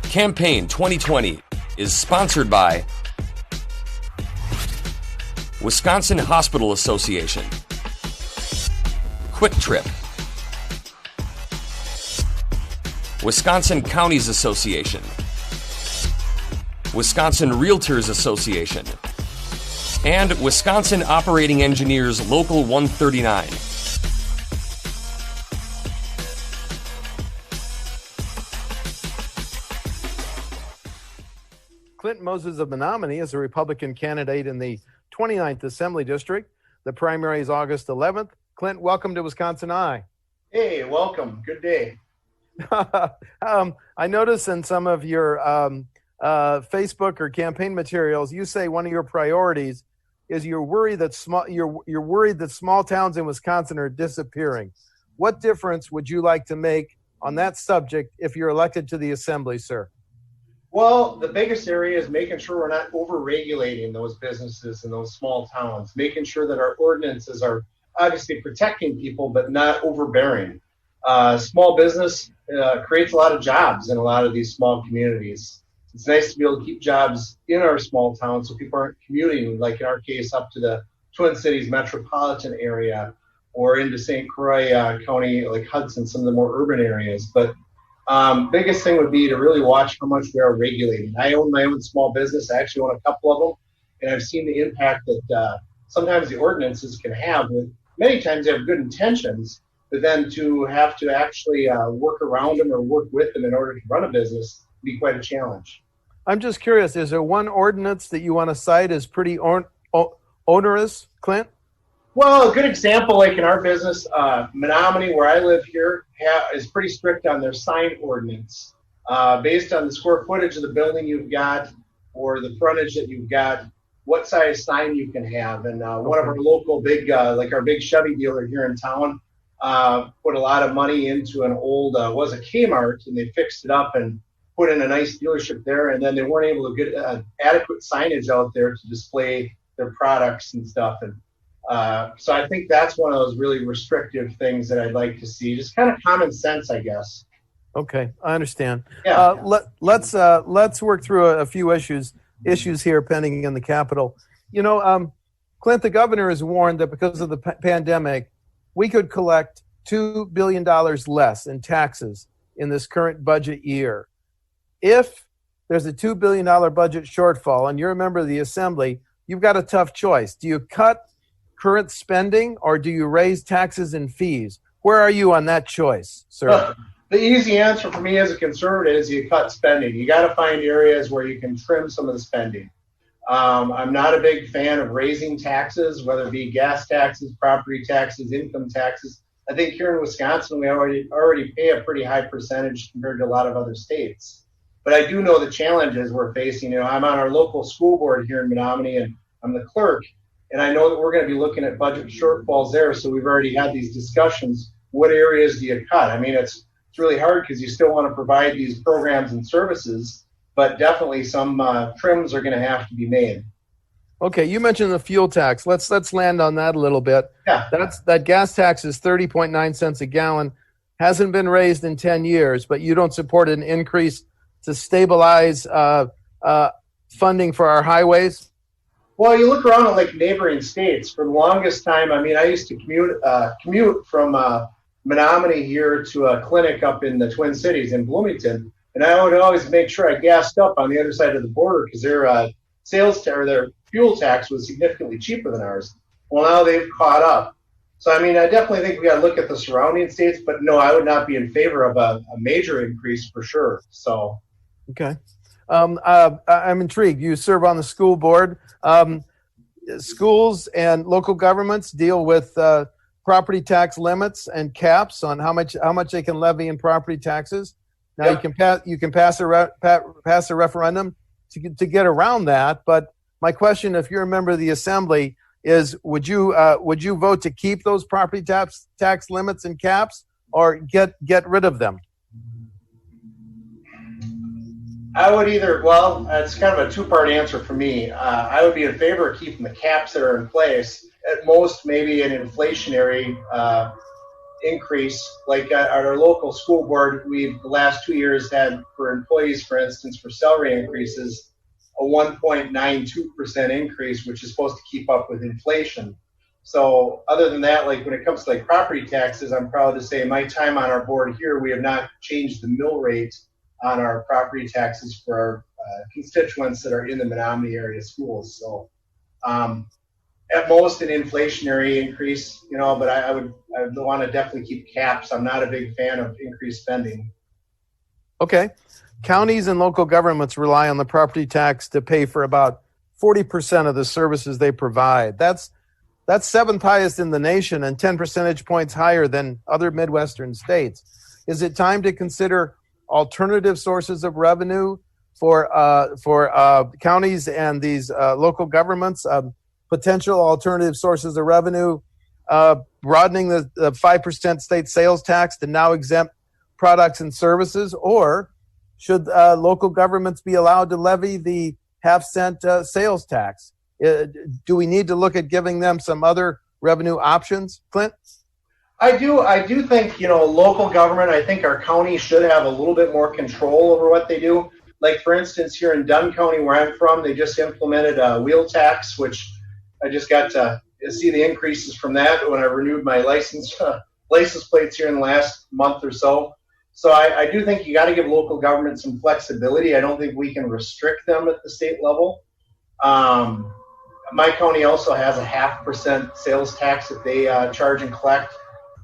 Campaign 2020 is sponsored by Wisconsin Hospital Association, Quick Trip, Wisconsin Counties Association, Wisconsin Realtors Association, and Wisconsin Operating Engineers Local 139. Clint Moses of Menomonie is a Republican candidate in the 29th Assembly District. The primary is August 11th. Clint, welcome to WisconsinEye. Hey, welcome. Good day. I noticed in some of your Facebook or campaign materials, you say one of your priorities is you're worried that small towns in Wisconsin are disappearing. What difference would you like to make on that subject if you're elected to the Assembly, sir? Well, the biggest area is making sure we're not over-regulating those businesses in those small towns, making sure that our ordinances are obviously protecting people, but not overbearing. Small business creates a lot of jobs in a lot of these small communities. It's nice to be able to keep jobs in our small towns so people aren't commuting, like in our case, up to the Twin Cities metropolitan area or into St. Croix County, like Hudson, some of the more urban areas. But biggest thing would be to really watch how much we are regulating. I own my own small business. I actually own a couple of them, and I've seen the impact that sometimes the ordinances can have. Many times they have good intentions, but then to have to actually work around them or work with them in order to run a business would be quite a challenge. I'm just curious, is there one ordinance that you want to cite as pretty onerous, Clint? Well, a good example, like in our business, Menomonie, where I live here, is pretty strict on their sign ordinance. Based on the square footage of the building you've got or the frontage that you've got, what size sign you can have. And one of our local big, like our big Chevy dealer here in town, put a lot of money into an old, was a Kmart, and they fixed it up and put in a nice dealership there. And then they weren't able to get adequate signage out there to display their products and stuff. And so I think that's one of those really restrictive things that I'd like to see. Just kind of common sense, I guess. Okay, I understand. Yeah. Let's work through a few issues here pending in the Capitol. You know, Clint, the governor has warned that because of the pandemic, we could collect $2 billion less in taxes in this current budget year. If there's a $2 billion budget shortfall and you're a member of the Assembly, you've got a tough choice. Do you cut current spending or do you raise taxes and fees? Where are you on that choice, sir? The easy answer for me as a conservative is you cut spending. You got to find areas where you can trim some of the spending. I'm not a big fan of raising taxes, whether it be gas taxes, property taxes, income taxes. I think here in Wisconsin, we already pay a pretty high percentage compared to a lot of other states. But I do know the challenges we're facing. You know, I'm on our local school board here in Menomonie, and I'm the clerk. And I know that we're going to be looking at budget shortfalls there. So we've already had these discussions. What areas do you cut? I mean, it's really hard because you still want to provide these programs and services, but definitely some trims are going to have to be made. Okay, you mentioned the fuel tax. Let's land on that a little bit. Yeah. That gas tax is 30.9 cents a gallon. Hasn't been raised in 10 years, but you don't support an increase to stabilize funding for our highways? Well, you look around at like neighboring states. For the longest time, I mean, I used to commute from Menomonie here to a clinic up in the Twin Cities in Bloomington, and I would always make sure I gassed up on the other side of the border because their their fuel tax was significantly cheaper than ours. Well, now they've caught up. So, I mean, I definitely think we got to look at the surrounding states, but no, I would not be in favor of a major increase for sure. So, okay. I'm intrigued. You serve on the school board. Schools and local governments deal with property tax limits and caps on how much they can levy in property taxes. Now you can pass a referendum to get around that. But my question, if you're a member of the Assembly, is would you vote to keep those property tax limits and caps or get rid of them? I would it's kind of a two-part answer for me. I would be in favor of keeping the caps that are in place. At most, maybe an inflationary increase. Like at our local school board, we've the last 2 years had for employees, for instance, for salary increases, a 1.92% increase, which is supposed to keep up with inflation. So other than that, like when it comes to like property taxes, I'm proud to say my time on our board here, we have not changed the mill rate on our property taxes for our constituents that are in the Menomonie area schools. So at most an inflationary increase, but I would want to definitely keep caps. I'm not a big fan of increased spending. Okay. Counties and local governments rely on the property tax to pay for about 40% of the services they provide. That's seventh highest in the nation and 10 percentage points higher than other Midwestern states. Is it time to consider alternative sources of revenue for counties and these local governments? Potential alternative sources of revenue, broadening the 5% state sales tax to now exempt products and services, or should local governments be allowed to levy the half-cent sales tax? Do we need to look at giving them some other revenue options, Clint? I do think, local government, I think our county should have a little bit more control over what they do. Like, for instance, here in Dunn County, where I'm from, they just implemented a wheel tax, which I just got to see the increases from that when I renewed my license plates here in the last month or so. So I do think you got to give local government some flexibility. I don't think we can restrict them at the state level. My county also has a 0.5% sales tax that they charge and collect.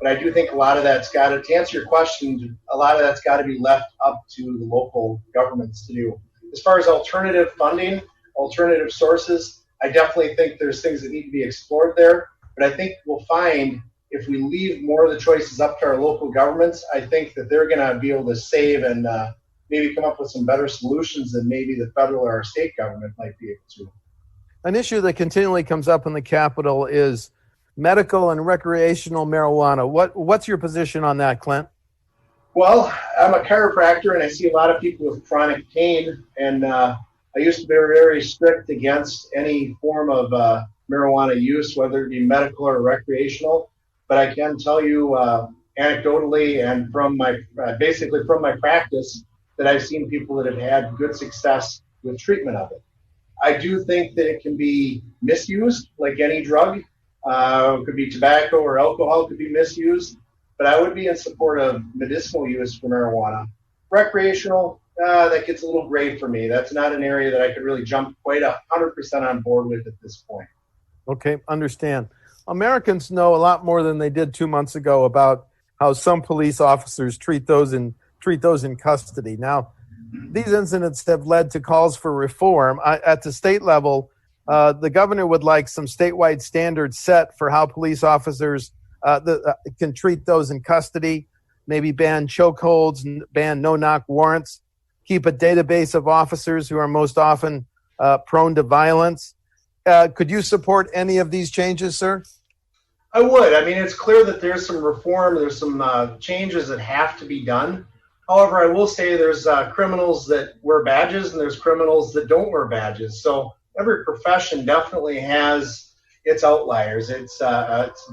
But I do think a lot of that's got to answer your question, a lot of that's got to be left up to the local governments to do. As far as alternative funding, alternative sources, I definitely think there's things that need to be explored there. But I think we'll find if we leave more of the choices up to our local governments, I think that they're going to be able to save and maybe come up with some better solutions than maybe the federal or our state government might be able to. An issue that continually comes up in the Capitol is medical and recreational marijuana. What's your position on that, Clint? Well, I'm a chiropractor, and I see a lot of people with chronic pain, and I used to be very strict against any form of marijuana use, whether it be medical or recreational. But I can tell you anecdotally and from my basically from my practice that I've seen people that have had good success with treatment of it. I do think that it can be misused like any drug. It could be tobacco or alcohol could be misused, but I would be in support of medicinal use for marijuana. Recreational, that gets a little gray for me. That's not an area that I could really jump quite 100% on board with at this point. Okay, understand. Americans know a lot more than they did 2 months ago about how some police officers treat those in custody. Now, these incidents have led to calls for reform. At the state level, the governor would like some statewide standards set for how police officers can treat those in custody, maybe ban chokeholds, ban no-knock warrants, keep a database of officers who are most often prone to violence. Could you support any of these changes, sir? I would. I mean, it's clear that there's some reform, there's some changes that have to be done. However, I will say there's criminals that wear badges and there's criminals that don't wear badges. So every profession definitely has its outliers. It's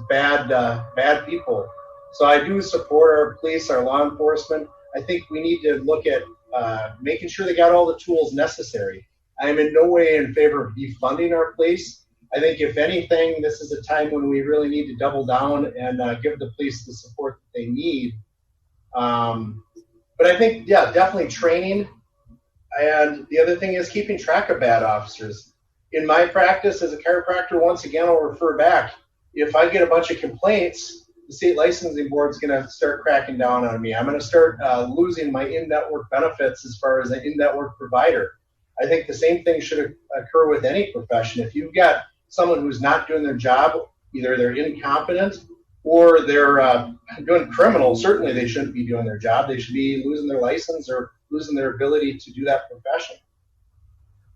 bad people. So I do support our police, our law enforcement. I think we need to look at making sure they got all the tools necessary. I am in no way in favor of defunding our police. I think if anything, this is a time when we really need to double down and give the police the support that they need. But I think, yeah, definitely training. And the other thing is keeping track of bad officers. In my practice as a chiropractor, once again, I'll refer back. If I get a bunch of complaints, the state licensing board is going to start cracking down on me. I'm going to start losing my in-network benefits as far as an in-network provider. I think the same thing should occur with any profession. If you've got someone who's not doing their job, either they're incompetent or they're doing criminal, certainly they shouldn't be doing their job. They should be losing their license or losing their ability to do that profession.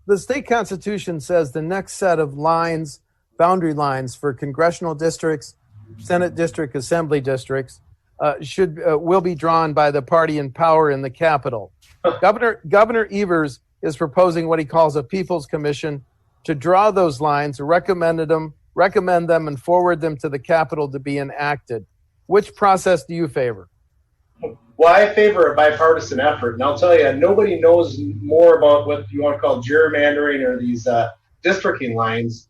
The state constitution says the next set of lines, boundary lines for congressional districts, Senate district, assembly districts, will be drawn by the party in power in the Capitol. Governor Evers is proposing what he calls a People's Commission to draw those lines, recommend them, and forward them to the Capitol to be enacted. Which process do you favor? Well, I favor a bipartisan effort, and I'll tell you, nobody knows more about what you want to call gerrymandering or these districting lines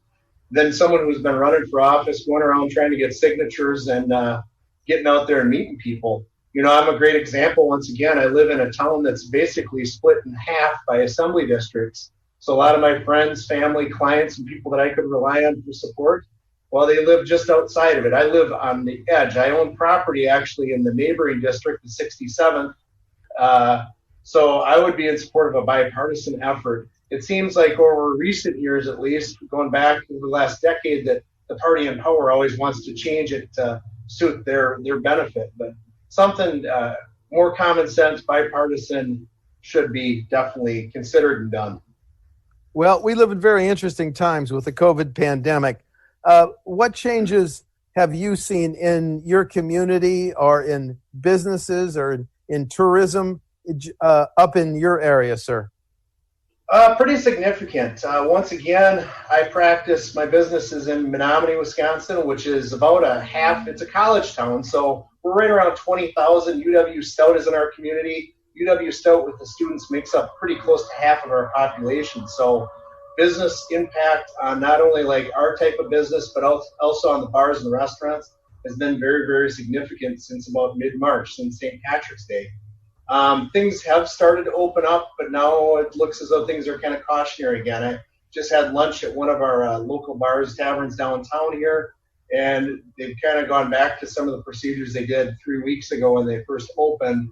than someone who's been running for office, going around trying to get signatures and getting out there and meeting people. You know, I'm a great example. Once again, I live in a town that's basically split in half by assembly districts. So a lot of my friends, family, clients, and people that I could rely on for support, well, they live just outside of it. I live on the edge. I own property actually in the neighboring district, the 67th. So I would be in support of a bipartisan effort. It seems like over recent years, at least, going back over the last decade, that the party in power always wants to change it to suit their benefit. But something more common sense, bipartisan, should be definitely considered and done. Well, we live in very interesting times with the COVID pandemic. What changes have you seen in your community or in businesses or in tourism up in your area, sir? Pretty significant. Once again, I practice, my business is in Menomonie, Wisconsin, which is about it's a college town. So we're right around 20,000. UW Stout is in our community. UW Stout with the students makes up pretty close to half of our population. So business impact on not only like our type of business, but also on the bars and the restaurants has been very, very significant since about mid-March, since St. Patrick's Day. Things have started to open up, but now it looks as though things are kind of cautionary again. I just had lunch at one of our local bars, taverns downtown here, and they've kind of gone back to some of the procedures they did 3 weeks ago when they first opened.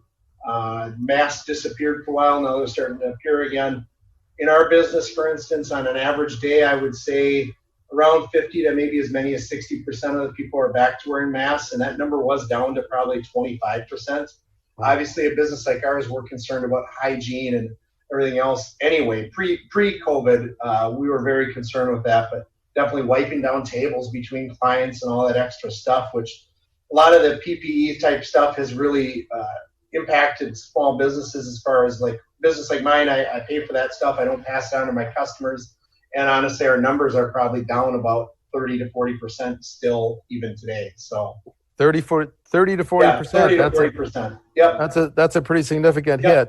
Masks disappeared for a while. Now they're starting to appear again. In our business, for instance, on an average day, I would say around 50 to maybe as many as 60% of the people are back to wearing masks, and that number was down to probably 25%. Obviously, a business like ours, we're concerned about hygiene and everything else. Anyway, pre-COVID, we were very concerned with that, but definitely wiping down tables between clients and all that extra stuff, which a lot of the PPE type stuff has really impacted small businesses as far as like business like mine. I pay for that stuff. I don't pass it on to my customers. And honestly, our numbers are probably down about 30 to 40% still even today. So 30 to 40%. Yeah, 30 to 40%. Yep. That's a pretty significant hit.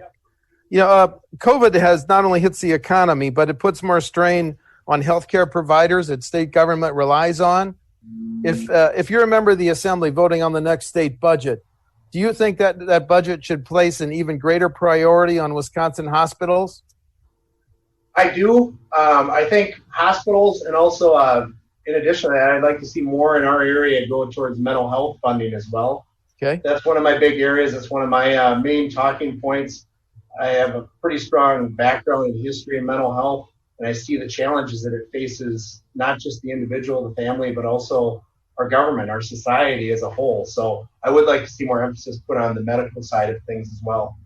You know, COVID has not only hits the economy, but it puts more strain on healthcare providers that state government relies on. If you're a member of the assembly voting on the next state budget, do you think that budget should place an even greater priority on Wisconsin hospitals? I do. I think hospitals, and also in addition to that, I'd like to see more in our area go towards mental health funding as well. Okay. That's one of my big areas. That's one of my main talking points. I have a pretty strong background in history and mental health, and I see the challenges that it faces, not just the individual, the family, but also our government, our society as a whole. So I would like to see more emphasis put on the medical side of things as well.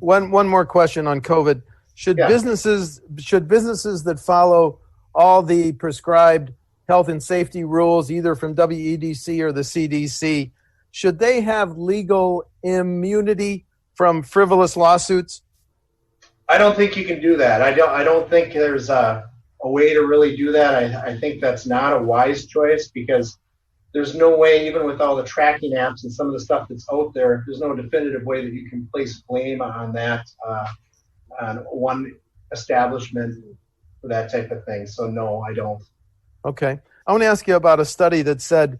One more question on COVID. Should businesses that follow all the prescribed health and safety rules, either from WEDC or the CDC, should they have legal immunity from frivolous lawsuits? I don't think you can do that. I don't think there's a way to really do that. I think that's not a wise choice, because there's no way, even with all the tracking apps and some of the stuff that's out there, there's no definitive way that you can place blame on that, on one establishment for that type of thing. So no, I don't. Okay. I want to ask you about a study that said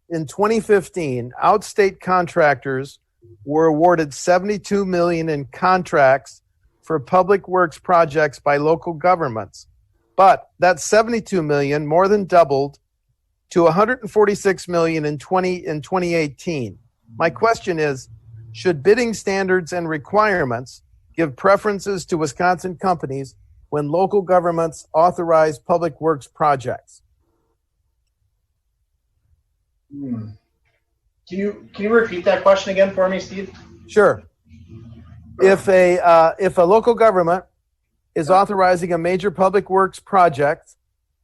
in 2015, outstate contractors were awarded $72 million in contracts for public works projects by local governments. But that $72 million more than doubled to $146 million in 2018. My question is, should bidding standards and requirements give preferences to Wisconsin companies when local governments authorize public works projects? Can you repeat that question again for me, Steve? Sure. If a local government is authorizing a major public works project,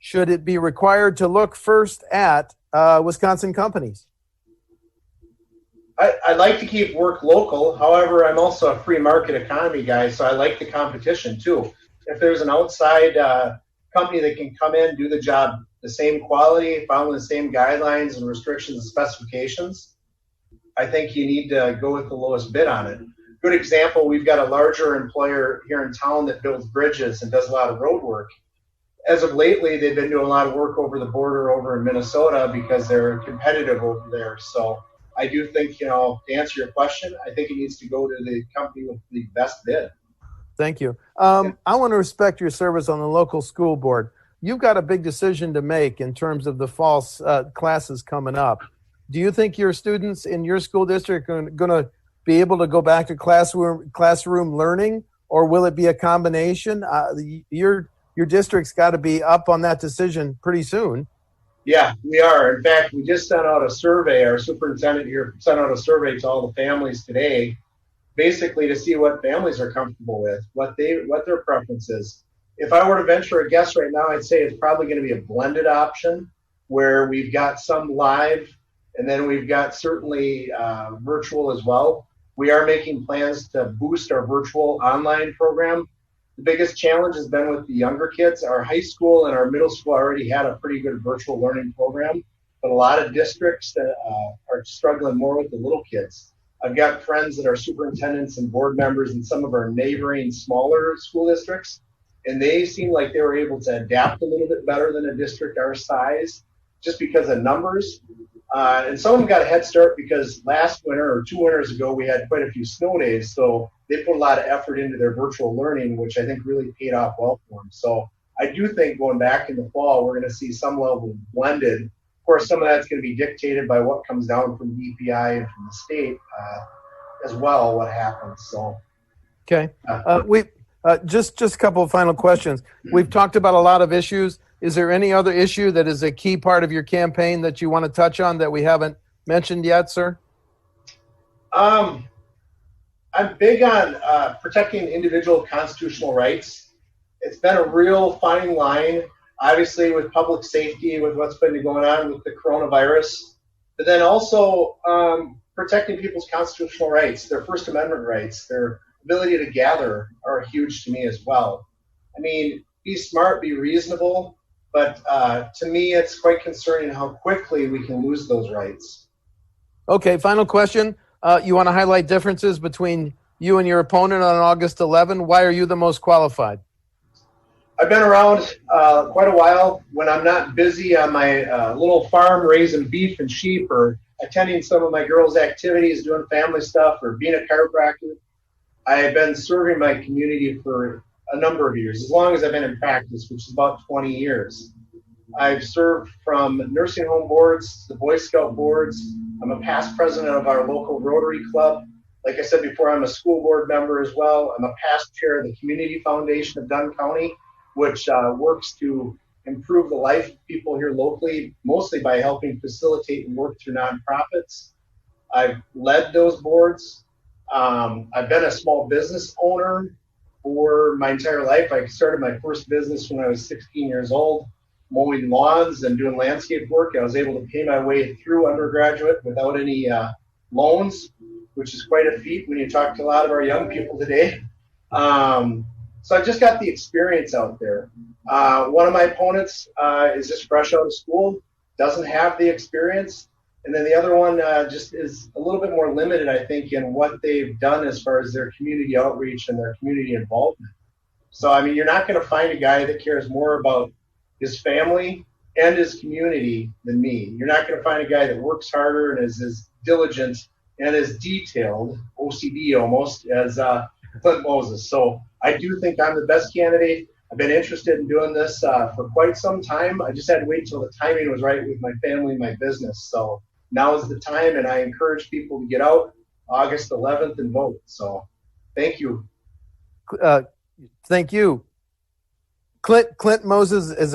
should it be required to look first at Wisconsin companies? I like to keep work local. However, I'm also a free market economy guy, so I like the competition too. If there's an outside company that can come in, do the job the same quality, following the same guidelines and restrictions and specifications, I think you need to go with the lowest bid on it. Good example, we've got a larger employer here in town that builds bridges and does a lot of road work. As of lately, they've been doing a lot of work over the border over in Minnesota because they're competitive over there. So I do think, to answer your question, I think it needs to go to the company with the best bid. Thank you. I want to respect your service on the local school board. You've got a big decision to make in terms of the fall classes coming up. Do you think your students in your school district are going to be able to go back to classroom learning, or will it be a combination? Your district's got to be up on that decision pretty soon. Yeah, we are. In fact, we just sent out a survey. Our superintendent here sent out a survey to all the families today, basically to see what families are comfortable with, what their preference is. If I were to venture a guess right now, I'd say it's probably going to be a blended option where we've got some live and then we've got certainly virtual as well. We are making plans to boost our virtual online program. The biggest challenge has been with the younger kids. Our high school and our middle school already had a pretty good virtual learning program, but a lot of districts that are struggling more with the little kids. I've got friends that are superintendents and board members in some of our neighboring smaller school districts, and they seem like they were able to adapt a little bit better than a district our size just because of numbers. And some of them got a head start because last winter or 2 winters ago, we had quite a few snow days. So they put a lot of effort into their virtual learning, which I think really paid off well for them. So I do think going back in the fall, we're going to see some level of blended. Of course, some of that's going to be dictated by what comes down from the EPI and from the state as well, what happens. So, okay. Just a couple of final questions. We've talked about a lot of issues. Is there any other issue that is a key part of your campaign that you want to touch on that we haven't mentioned yet, sir? I'm big on protecting individual constitutional rights. It's been a real fine line, obviously, with public safety, with what's been going on with the coronavirus, but then also protecting people's constitutional rights, their First Amendment rights, their ability to gather are huge to me as well. I mean, be smart, be reasonable, but to me, it's quite concerning how quickly we can lose those rights. Okay, final question. You want to highlight differences between you and your opponent on August 11? Why are you the most qualified? I've been around quite a while. When I'm not busy on my little farm raising beef and sheep or attending some of my girls' activities, doing family stuff, or being a chiropractor, I have been serving my community for a number of years, as long as I've been in practice, which is about 20 years. I've served from nursing home boards to the Boy Scout boards. I'm a past president of our local Rotary Club. Like I said before, I'm a school board member as well. I'm a past chair of the Community Foundation of Dunn County, which works to improve the life of people here locally, mostly by helping facilitate and work through nonprofits. I've led those boards. I've been a small business owner for my entire life. I started my first business when I was 16 years old, mowing lawns and doing landscape work. I was able to pay my way through undergraduate without any loans, which is quite a feat when you talk to a lot of our young people today. So I just got the experience out there. One of my opponents is just fresh out of school, doesn't have the experience. And then the other one just is a little bit more limited, I think, in what they've done as far as their community outreach and their community involvement. So, I mean, you're not going to find a guy that cares more about his family and his community than me. You're not going to find a guy that works harder and is as diligent and as detailed, OCD almost, as Clint Moses. So I do think I'm the best candidate. I've been interested in doing this for quite some time. I just had to wait until the timing was right with my family and my business. So now is the time, and I encourage people to get out August 11th and vote. So thank you. Thank you. Clint Moses is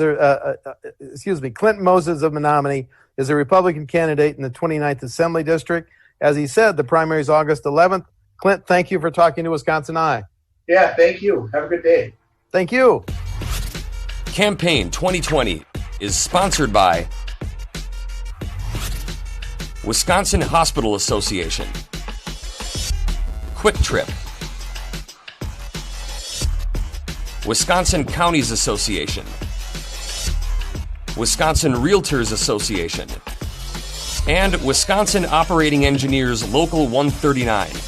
Clint Moses of Menomonie is a Republican candidate in the 29th Assembly District. As he said, the primary is August 11th. Clint, thank you for talking to WisconsinEye. Yeah, thank you. Have a good day. Thank you. Campaign 2020 is sponsored by Wisconsin Hospital Association, Quick Trip, Wisconsin Counties Association, Wisconsin Realtors Association, and Wisconsin Operating Engineers Local 139.